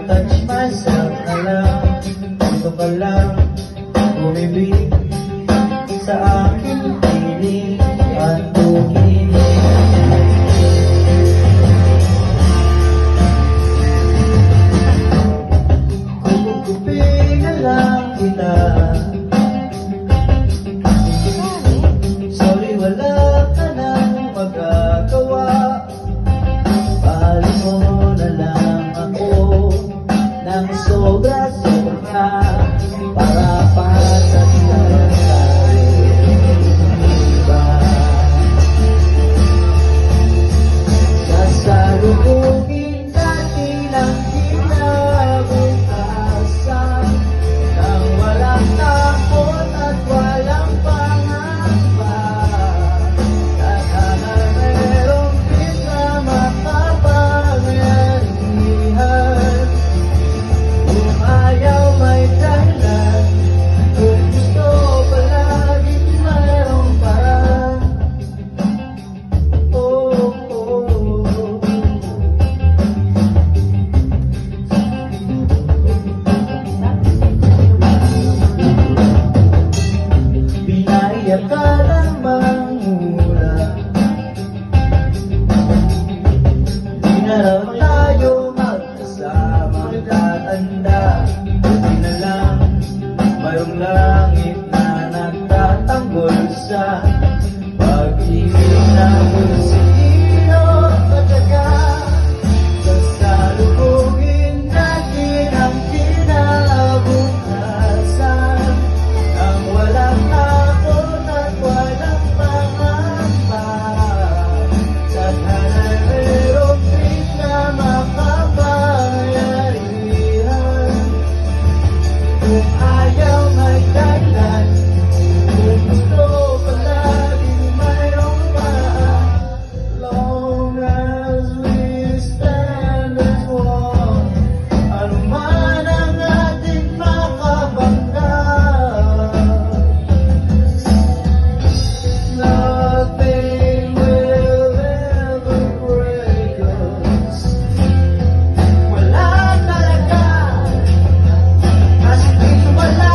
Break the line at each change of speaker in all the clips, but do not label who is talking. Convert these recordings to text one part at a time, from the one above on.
Touch myself na lang, gusto ka lang bumibig sa aking piling at tukinig. Kukupin na lang kita. Sorry, wala ka nang magagawa. Pahalin mo na lang ako ng sobra-sobra para pataglan tayo iba. Sasalubungin natin ang kinabukasan nang walang takot at walang pangamba. Tadhana merong di na makapangyarihan. Kung ayaw may dahilan, kung gusto palaging mayroong paraan. Oh, oh, oh. Binaya ka lamang mula, di na raw tayo magkasama tatanda. Buti na lang mayroong langit na nagtatanggol sa pag-ibig na sino pataga. Sasalubungin natin ang kinabukasan nang walang takot at walang pangamba. Tadhana merong di na makapangyarihan. Kung ayaw may dahilan, kung gusto palaging mayroong paraan. Long as we stand as one, ano man ang ating makabangga, nothing will ever break us. Wala talaga, as in wala.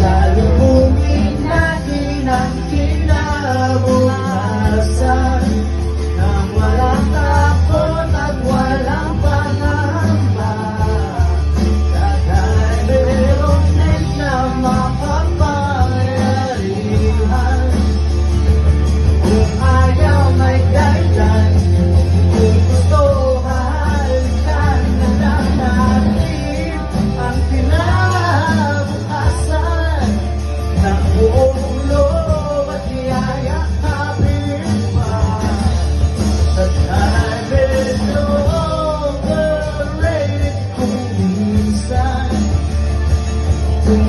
Sasalubungin natin ang kinabukasan nang walang takot at walang pangamba. Dahil merong din na makapangyarihan. Kung ayaw may dahilan, kung gusto hahalikan na lang natin ang kinabukasan ng buong loob at yayakapin pa. Tadhana is overrated kung minsan. Kung